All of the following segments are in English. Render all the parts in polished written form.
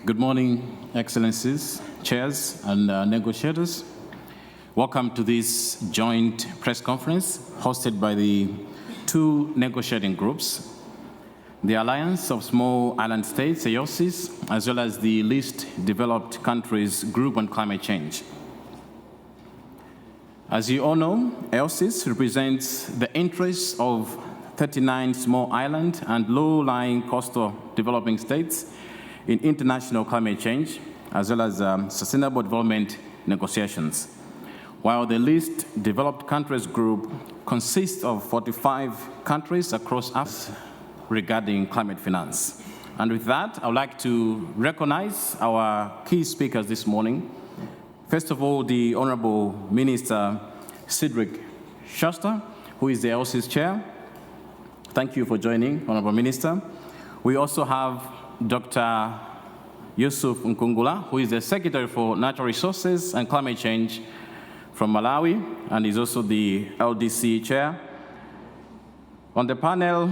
Good morning, Excellencies, Chairs, and negotiators. Welcome to this joint press conference hosted by the two negotiating groups, the Alliance of Small Island States, AOSIS, as well as the Least Developed Countries Group on Climate Change. As you all know, AOSIS represents the interests of 39 small island and low-lying coastal developing states in international climate change, as well as sustainable development negotiations. While the Least Developed Countries Group consists of 45 countries across Africa regarding climate finance. And with that, I would like to recognize our key speakers this morning. First of all, the Honorable Minister Cedric Schuster, who is the AOSIS Chair. Thank you for joining, Honorable Minister. We also have Dr. Yusuf Nkungula, who is the Secretary for Natural Resources and Climate Change from Malawi, and is also the LDC Chair. On the panel,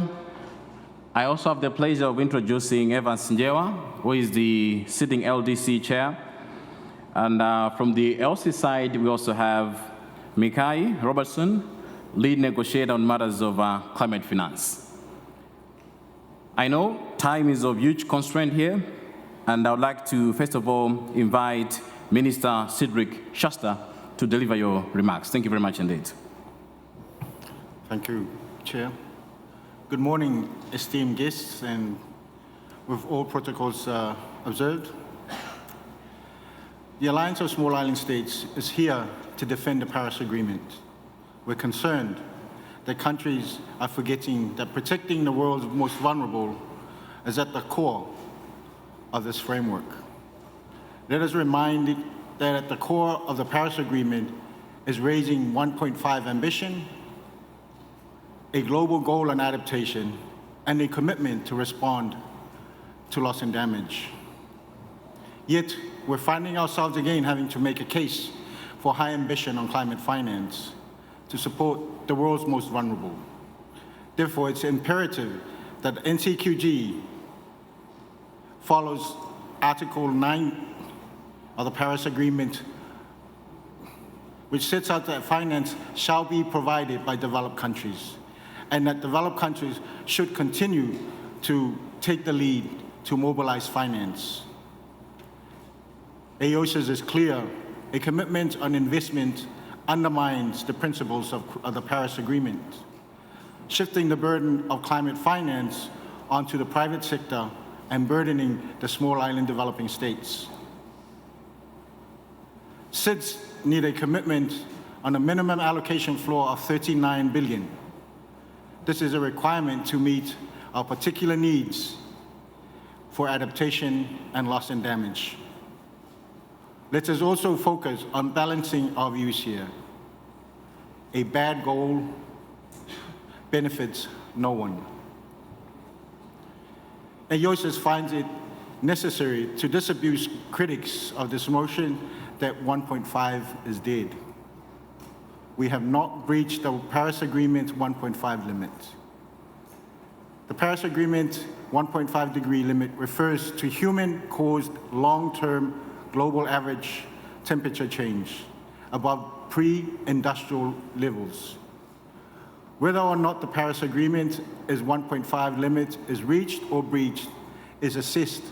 I also have the pleasure of introducing Evans Njewa, who is the sitting LDC Chair. And from the AOSIS side, we also have Mikai Robertson, lead negotiator on matters of climate finance. I know time is of huge constraint here, and I would like to, first of all, invite Minister Cedric Schuster to deliver your remarks. Thank you very much indeed. Thank you, Chair. Good morning, esteemed guests, and with all protocols observed. The Alliance of Small Island States is here to defend the Paris Agreement. We're concerned that countries are forgetting that protecting the world's most vulnerable is at the core of this framework. Let us remind that at the core of the Paris Agreement is raising 1.5 ambition, a global goal on adaptation, and a commitment to respond to loss and damage. Yet, we're finding ourselves again having to make a case for high ambition on climate finance to support the world's most vulnerable. Therefore, it's imperative that NCQG follows Article 9 of the Paris Agreement, which sets out that finance shall be provided by developed countries, and that developed countries should continue to take the lead to mobilize finance. AOSIS is clear: a commitment on investment undermines the principles of the Paris Agreement, shifting the burden of climate finance onto the private sector and burdening the small island developing states. SIDS need a commitment on a minimum allocation floor of 39 billion. This is a requirement to meet our particular needs for adaptation and loss and damage. Let us also focus on balancing our views here. A bad goal benefits no one. AOSIS finds it necessary to disabuse critics of this motion that 1.5 is dead. We have not breached the Paris Agreement 1.5 limit. The Paris Agreement 1.5 degree limit refers to human-caused long-term global average temperature change above pre-industrial levels. Whether or not the Paris Agreement is 1.5 limit is reached or breached is assessed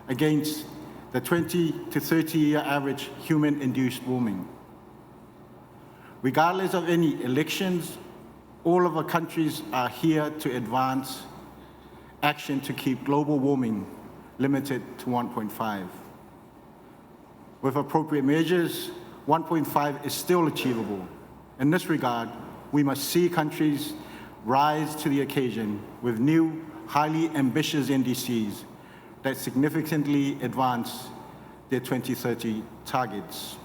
against the 20 to 30-year average human-induced warming. Regardless of any elections, all of our countries are here to advance action to keep global warming limited to 1.5. With appropriate measures, 1.5 is still achievable. In this regard, we must see countries rise to the occasion with new, highly ambitious NDCs that significantly advance their 2030 targets.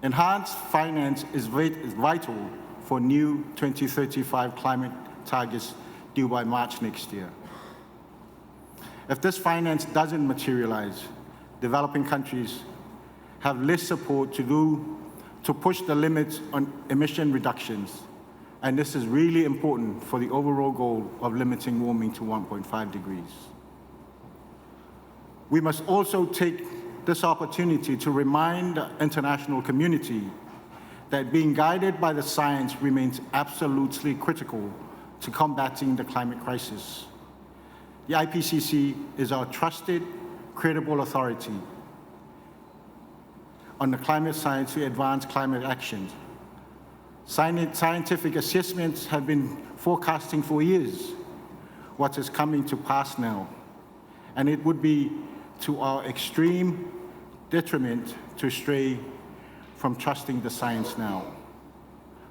Enhanced finance is vital for new 2035 climate targets due by March next year. If this finance doesn't materialize, developing countries have less support to push the limits on emission reductions, and this is really important for the overall goal of limiting warming to 1.5 degrees. We must also take this opportunity to remind the international community that being guided by the science remains absolutely critical to combating the climate crisis. The IPCC is our trusted, credible authority on the climate science to advance climate action. Scientific assessments have been forecasting for years what is coming to pass now, and it would be to our extreme detriment to stray from trusting the science now.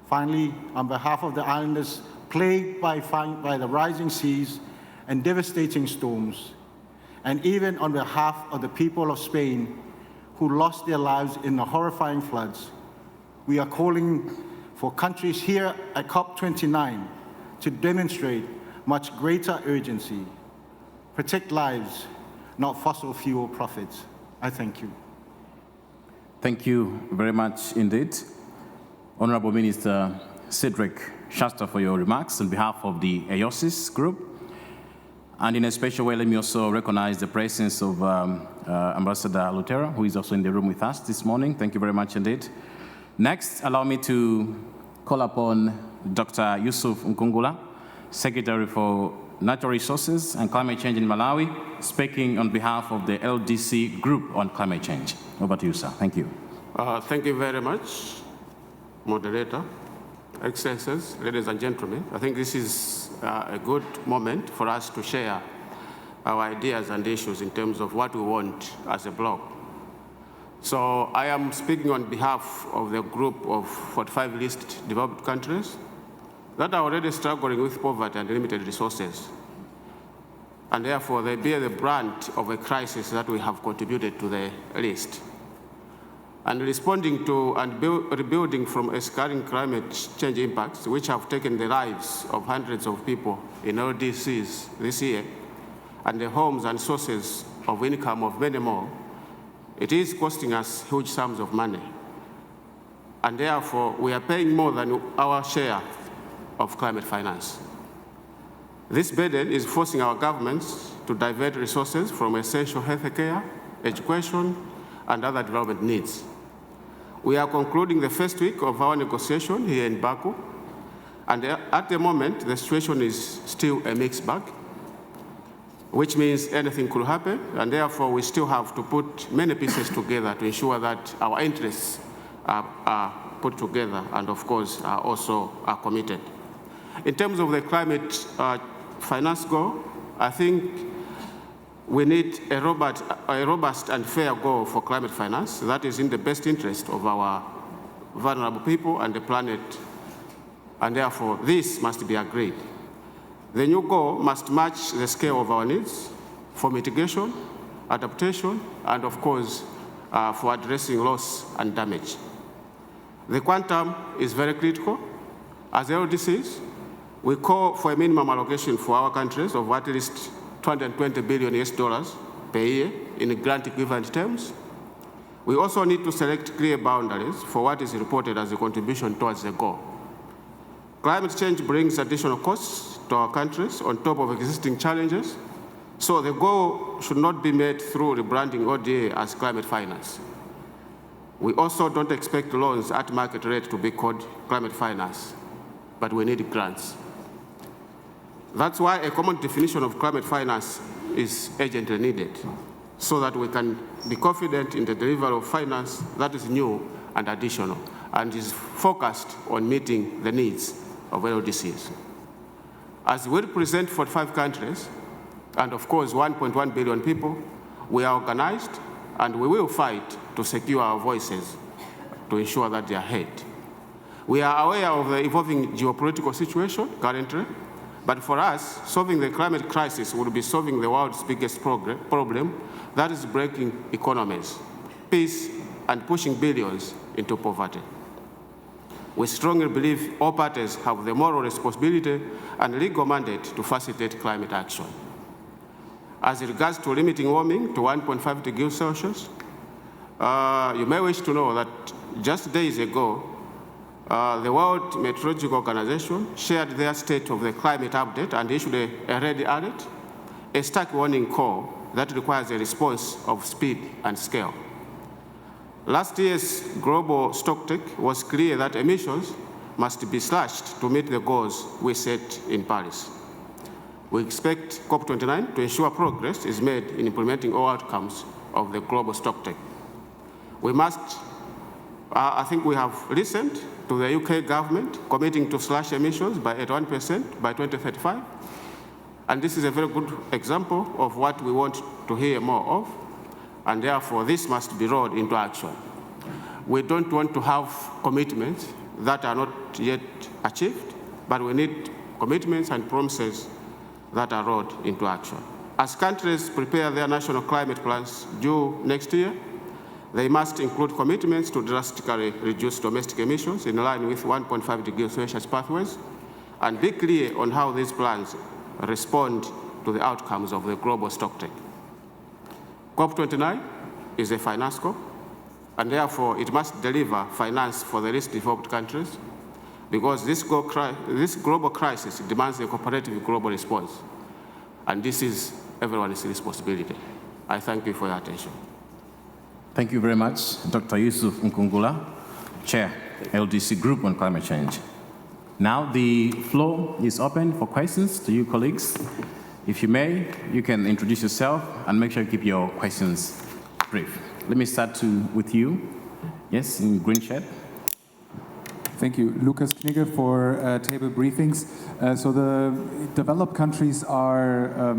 Finally, on behalf of the islanders plagued by the rising seas and devastating storms, and even on behalf of the people of Spain who lost their lives in the horrifying floods, we are calling for countries here at COP29 to demonstrate much greater urgency. Protect lives, not fossil fuel profits. I thank you. Thank you very much indeed. Honorable Minister Cedric Shasta, for your remarks on behalf of the AOSIS group. And in a special way, let me also recognize the presence of Ambassador Lutera, who is also in the room with us this morning. Thank you very much indeed. Next, allow me to call upon Dr. Yusuf Nkungula, Secretary for Natural Resources and Climate Change in Malawi, speaking on behalf of the LDC Group on Climate Change. Over to you, sir. Thank you. Thank you very much, Moderator, Excellencies, ladies and gentlemen. I think this is a good moment for us to share our ideas and issues in terms of what we want as a bloc. So I am speaking on behalf of the group of 45 least developed countries that are already struggling with poverty and limited resources. And therefore, they bear the brunt of a crisis that we have contributed to the list. And responding to and rebuilding from escalating climate change impacts, which have taken the lives of hundreds of people in LDCs this year, and the homes and sources of income of many more, it is costing us huge sums of money. And therefore, we are paying more than our share of climate finance. This burden is forcing our governments to divert resources from essential healthcare, education, and other development needs. We are concluding the first week of our negotiation here in Baku, and at the moment, the situation is still a mixed bag, which means anything could happen, and therefore we still have to put many pieces together to ensure that our interests are put together and, of course, also are committed. In terms of the climate finance goal, I think we need a robust and fair goal for climate finance that is in the best interest of our vulnerable people and the planet, and therefore this must be agreed. The new goal must match the scale of our needs for mitigation, adaptation, and of course, for addressing loss and damage. The quantum is very critical. As LDCs, we call for a minimum allocation for our countries of at least $220 billion per year in grant equivalent terms. We also need to select clear boundaries for what is reported as a contribution towards the goal. Climate change brings additional costs to our countries on top of existing challenges, so the goal should not be made through rebranding ODA as climate finance. We also don't expect loans at market rate to be called climate finance, but we need grants. That's why a common definition of climate finance is urgently needed, so that we can be confident in the delivery of finance that is new and additional, and is focused on meeting the needs of LDCs. As we represent 45 countries, and of course 1.1 billion people, we are organized, and we will fight to secure our voices to ensure that they are heard. We are aware of the evolving geopolitical situation currently, but for us, solving the climate crisis will be solving the world's biggest problem, that is breaking economies, peace, and pushing billions into poverty. We strongly believe all parties have the moral responsibility and legal mandate to facilitate climate action. As regards to limiting warming to 1.5 degrees Celsius, you may wish to know that just days ago, the World Meteorological Organization shared their state of the climate update and issued a red alert, a stark warning call that requires a response of speed and scale. Last year's global stocktake was clear that emissions must be slashed to meet the goals we set in Paris. We expect COP29 to ensure progress is made in implementing all outcomes of the global stocktake. We must, I think we have listened to the UK government committing to slash emissions by 81% by 2035. And this is a very good example of what we want to hear more of, and therefore this must be rolled into action. We don't want to have commitments that are not yet achieved, but we need commitments and promises that are rolled into action. As countries prepare their national climate plans due next year, they must include commitments to drastically reduce domestic emissions in line with 1.5 degrees Celsius pathways, and be clear on how these plans respond to the outcomes of the global stocktake. COP29 is a finance COP, and therefore it must deliver finance for the least developed countries, because this global crisis demands a cooperative global response, and this is everyone's responsibility. I thank you for your attention. Thank you very much, Dr. Yusuf Nkungula, Chair, LDC Group on Climate Change. Now the floor is open for questions to you colleagues. If you may, you can introduce yourself and make sure you keep your questions brief. Let me start with you. Yes, in green shirt. Thank you. Lucas Knigge for Table Briefings. So the developed countries are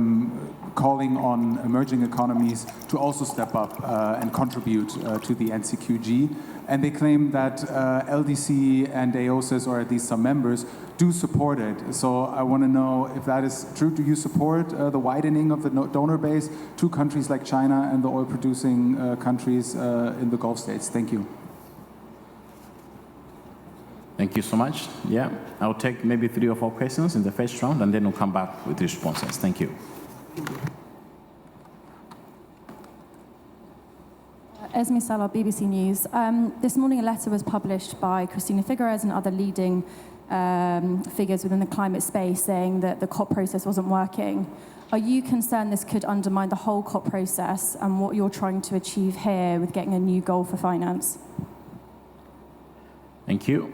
calling on emerging economies to also step up and contribute to the NCQG. And they claim that LDC and AOSIS, or at least some members, do support it. So I want to know if that is true. Do you support the widening of the donor base to countries like China and the oil-producing countries in the Gulf states? Thank you. Thank you so much. Yeah, I'll take maybe 3 or 4 questions in the first round, and then we'll come back with responses. Thank you. Esme Salah, BBC News. This morning a letter was published by Christina Figueres and other leading figures within the climate space saying that the COP process wasn't working. Are you concerned this could undermine the whole COP process and what you're trying to achieve here with getting a new goal for finance? Thank you.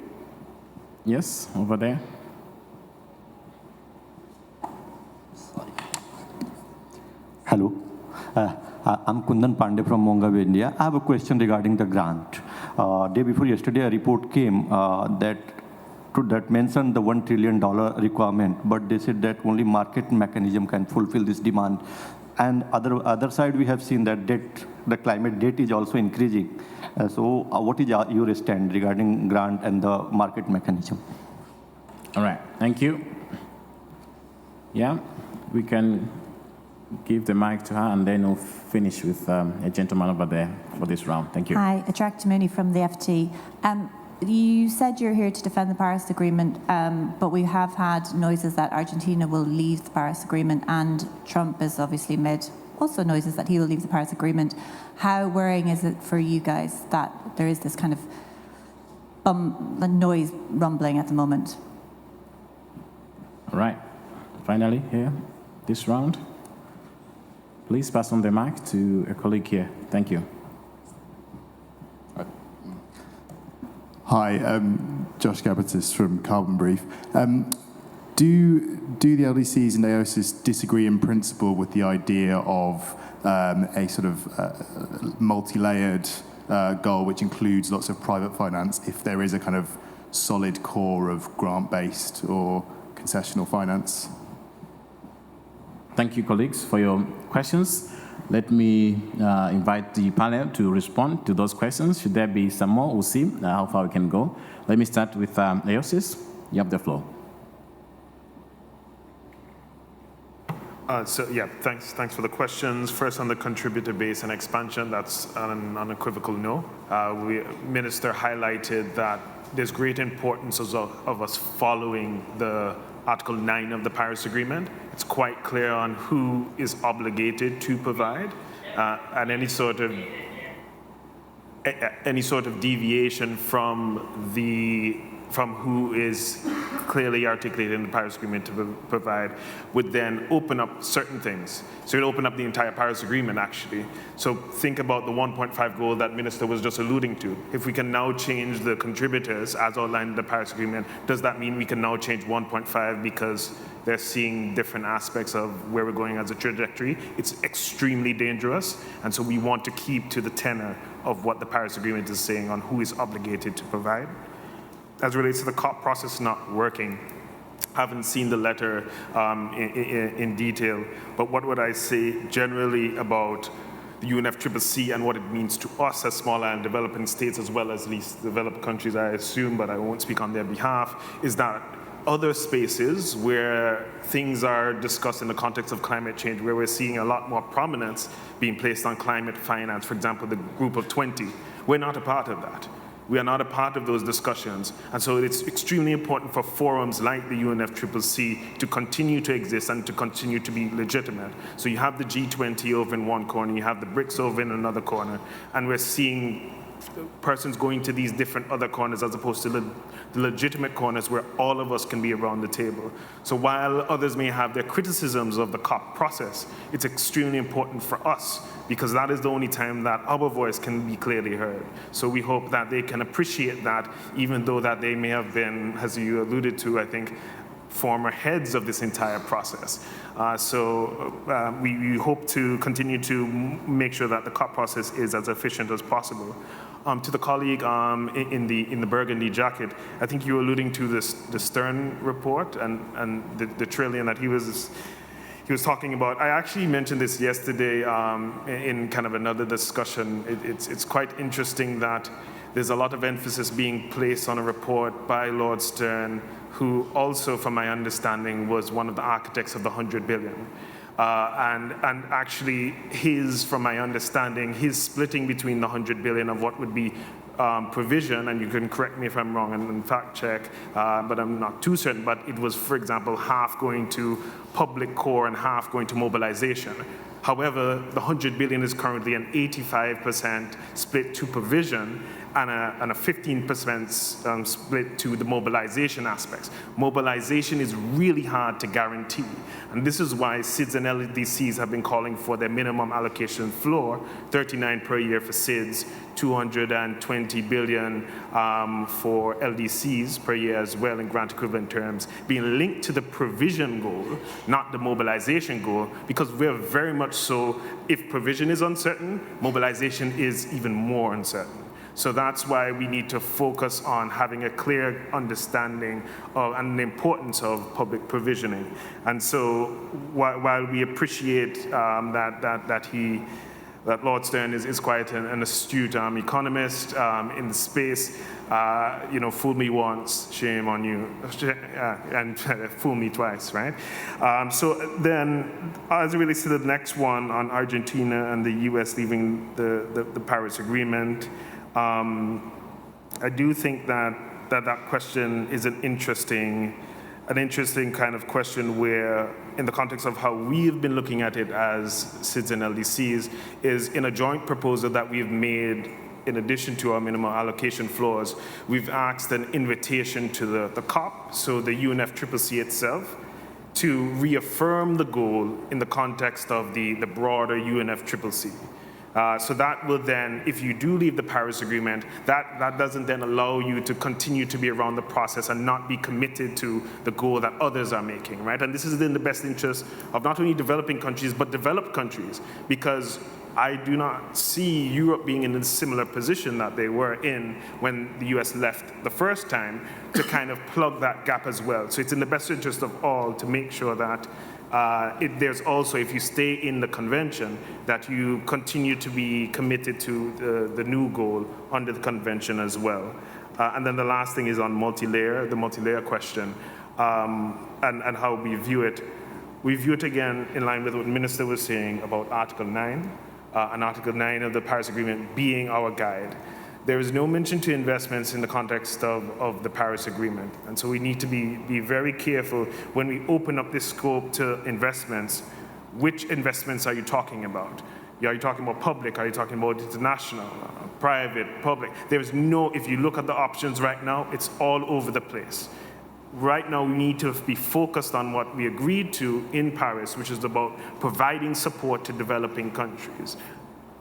Yes, over there. Hello. I'm Kundan Pandey from Mongav, India. I have a question regarding the grant. Day before yesterday, a report came that mentioned the $1 trillion requirement, but they said that only market mechanism can fulfill this demand. And other side, we have seen that the climate debt is also increasing. So what is your stand regarding grant and the market mechanism? All right, thank you. Yeah, we can give the mic to her, and then we'll finish with a gentleman over there for this round. Thank you. Hi, Attract Mooney from the FT. You said you're here to defend the Paris Agreement, but we have had noises that Argentina will leave the Paris Agreement, and Trump has obviously made also noises that he will leave the Paris Agreement. How worrying is it for you guys that there is this kind of noise rumbling at the moment? All right, finally here, this round. Please pass on the mic to a colleague here. Thank you. Hi, Josh Gabatis from Carbon Brief. Do the LDCs and AOSIS disagree in principle with the idea of a sort of multi-layered goal which includes lots of private finance if there is a kind of solid core of grant-based or concessional finance? Thank you, colleagues, for your questions. Let me invite the panel to respond to those questions. Should there be some more, we'll see how far we can go. Let me start with AOSIS. You have the floor. Thanks for the questions. First, on the contributor base and expansion, that's an unequivocal no. Minister highlighted that there's great importance of us following the Article 9 of the Paris Agreement. It's quite clear on who is obligated to provide, and any sort of deviation from who is clearly articulated in the Paris Agreement to provide, would then open up certain things. So it would open up the entire Paris Agreement, actually. So think about the 1.5 goal that Minister was just alluding to. If we can now change the contributors, as outlined in the Paris Agreement, does that mean we can now change 1.5 because they're seeing different aspects of where we're going as a trajectory? It's extremely dangerous, and so we want to keep to the tenor of what the Paris Agreement is saying on who is obligated to provide. As it relates to the COP process not working, I haven't seen the letter in detail, but what would I say generally about the UNFCCC and what it means to us as small and developing states, as well as least developed countries, I assume, but I won't speak on their behalf, is that other spaces where things are discussed in the context of climate change, where we're seeing a lot more prominence being placed on climate finance, for example, the Group of 20, we're not a part of that. We are not a part of those discussions. And so it's extremely important for forums like the UNFCCC to continue to exist and to continue to be legitimate. So you have the G20 over in one corner, you have the BRICS over in another corner, and we're seeing persons going to these different other corners as opposed to the legitimate corners where all of us can be around the table. So while others may have their criticisms of the COP process, it's extremely important for us because that is the only time that our voice can be clearly heard. So we hope that they can appreciate that, even though that they may have been, as you alluded to, I think, former heads of this entire process. We hope to continue to make sure that the COP process is as efficient as possible. To the colleague in the burgundy jacket, I think you were alluding to the Stern report and the trillion that he was talking about. I actually mentioned this yesterday in kind of another discussion. It's quite interesting that there's a lot of emphasis being placed on a report by Lord Stern, who also, from my understanding, was one of the architects of the 100 billion. And actually, from my understanding, his splitting between the 100 billion of what would be provision, and you can correct me if I'm wrong and fact check, but I'm not too certain, but it was, for example, half going to public core and half going to mobilization. However, the 100 billion is currently an 85% split to provision and a 15% split to the mobilization aspects. Mobilization is really hard to guarantee. And this is why SIDS and LDCs have been calling for their minimum allocation floor, 39 per year for SIDS, 220 billion for LDCs per year as well in grant equivalent terms, being linked to the provision goal, not the mobilization goal, because we're very much so, if provision is uncertain, mobilization is even more uncertain. So that's why we need to focus on having a clear understanding of and the importance of public provisioning. And so while we appreciate that Lord Stern is quite an astute economist in the space, fool me once, shame on you, and fool me twice, right? So then, as it relates to the next one on Argentina and the US leaving the Paris Agreement, I do think that question is an interesting kind of question where, in the context of how we've been looking at it as SIDS and LDCs, is in a joint proposal that we've made, in addition to our minimum allocation floors, we've asked an invitation to the COP, so the UNFCCC itself, to reaffirm the goal in the context of the broader UNFCCC. So that will then, if you do leave the Paris Agreement, that doesn't then allow you to continue to be around the process and not be committed to the goal that others are making, right? And this is in the best interest of not only developing countries, but developed countries, because I do not see Europe being in a similar position that they were in when the US left the first time, to kind of plug that gap as well. So it's in the best interest of all to make sure that there's also, if you stay in the convention, that you continue to be committed to the new goal under the convention as well. And then the last thing is on the multi-layer question, and how we view it. We view it again in line with what the Minister was saying about Article 9, and Article 9 of the Paris Agreement being our guide. There is no mention to investments in the context of the Paris Agreement. And so we need to be very careful when we open up this scope to investments. Which investments are you talking about? Are you talking about public? Are you talking about international, private, public? There's no, if you look at the options right now, it's all over the place. right now we need to be focused on what we agreed to in Paris, which is about providing support to developing countries.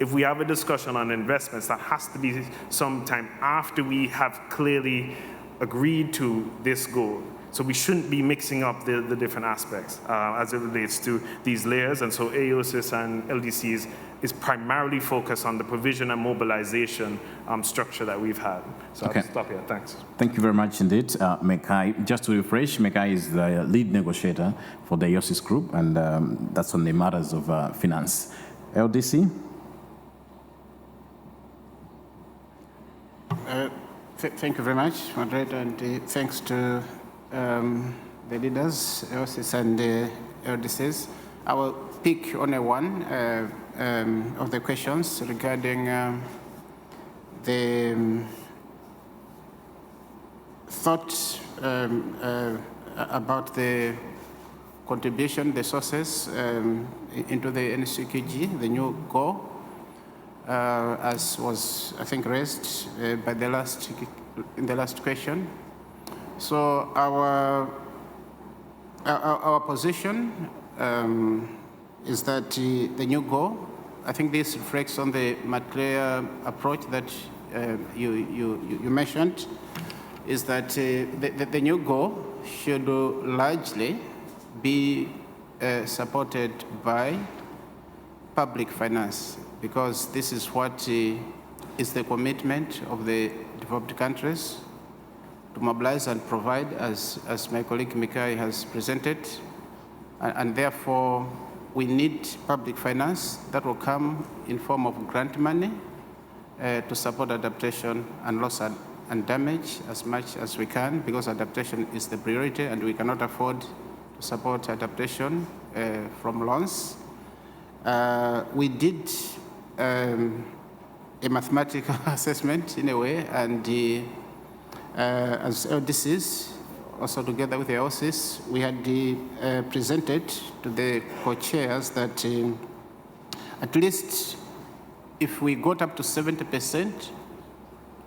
If we have a discussion on investments, that has to be sometime after we have clearly agreed to this goal. So we shouldn't be mixing up the different aspects as it relates to these layers. And so AOSIS and LDCs is primarily focused on the provision and mobilization structure that we've had. So Okay. I'll stop here, thanks. Thank you very much indeed. Mekai, just to refresh, Mekai is the lead negotiator for the AOSIS group, and that's on the matters of finance. LDC? Thank you very much, moderator, and thanks to the leaders, AOSIS and LDCs. I will pick only one of the questions regarding the thought about the contribution, the sources into the NCQG, the new goal, as was, I think, raised by in the last question. So our position is that the new goal, I think this reflects on the material approach that you mentioned, is that the new goal should largely be supported by public finance, because this is what is the commitment of the developed countries to mobilize and provide, as my colleague Mikai has presented. And therefore, we need public finance that will come in form of grant money to support adaptation and loss and damage as much as we can, because adaptation is the priority and we cannot afford to support adaptation from loans. We did a mathematical assessment in a way, and as LDCs, also together with the AOSIS, we had presented to the co-chairs that at least if we got up to 70%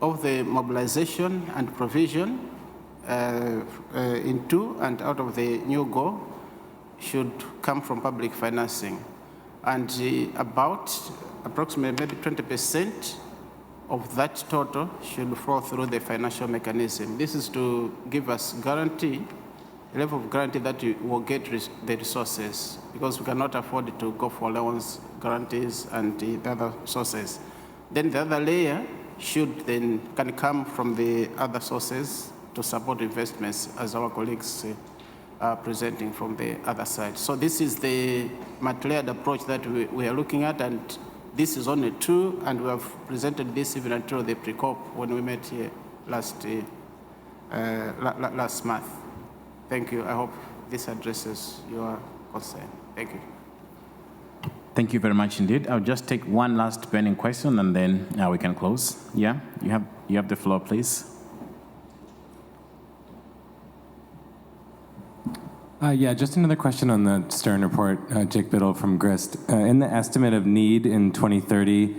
of the mobilization and provision into and out of the new goal should come from public financing. And about approximately maybe 20% of that total should flow through the financial mechanism. This is to give us guarantee, a level of guarantee that we will get the resources, because we cannot afford to go for loans, guarantees, and the other sources. Then the other layer can come from the other sources to support investments, as our colleagues are presenting from the other side. So this is the multi-layered approach that we are looking at, and this is only two, and we have presented this even until the pre-COP when we met here last month. Thank you. I hope this addresses your concern. Thank you. Thank you very much indeed. I'll just take one last burning question and then we can close. Yeah, you have the floor, please. Yeah, just another question on the Stern report, Jake Biddle from GRIST. In the estimate of need in 2030,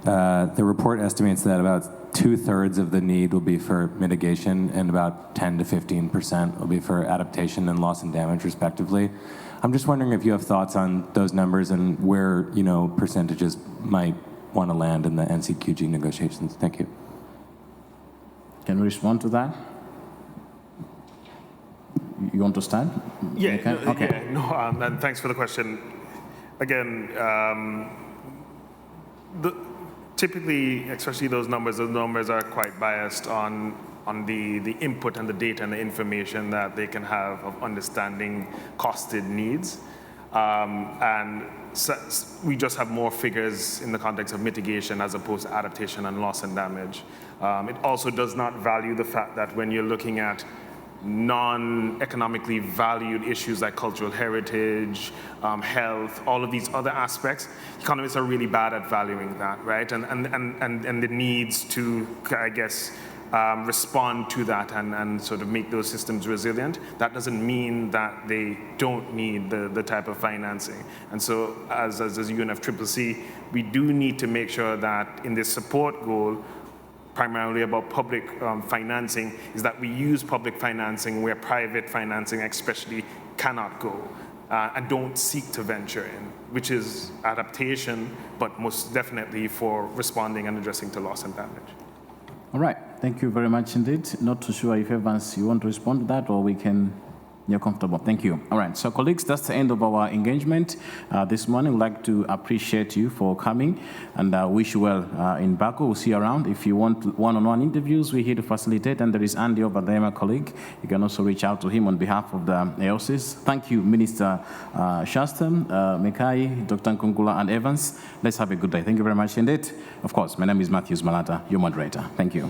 the report estimates that about 2/3 of the need will be for mitigation and about 10 to 15% will be for adaptation and loss and damage, respectively. I'm just wondering if you have thoughts on those numbers and where, percentages might want to land in the NCQG negotiations. Thank you. Can we respond to that? You want to start? Yeah, okay. And thanks for the question. Again, typically, especially those numbers are quite biased on the input and the data and the information that they can have of understanding costed needs. And so we just have more figures in the context of mitigation as opposed to adaptation and loss and damage. It also does not value the fact that when you're looking at non-economically valued issues like cultural heritage, health, all of these other aspects, economists are really bad at valuing that, right? And the needs to, I guess, respond to that and sort of make those systems resilient. That doesn't mean that they don't need the type of financing. And so as UNFCCC, we do need to make sure that in this support goal, primarily about public financing is that we use public financing where private financing especially cannot go, and don't seek to venture in, which is adaptation, but most definitely for responding and addressing to loss and damage. All right, thank you very much indeed. Not too sure if Evans, you want to respond to that, or we can. You're comfortable. Thank you. All right. So, colleagues, that's the end of our engagement this morning. We'd like to appreciate you for coming and wish you well in Baku. We'll see you around. If you want one-on-one interviews, we're here to facilitate. And there is Andy over there, my colleague. You can also reach out to him on behalf of the AOSIS. Thank you, Minister Shastam, Mekai, Dr. Nkungula, and Evans. Let's have a good day. Thank you very much indeed. Of course, my name is Matthews Malata, your moderator. Thank you.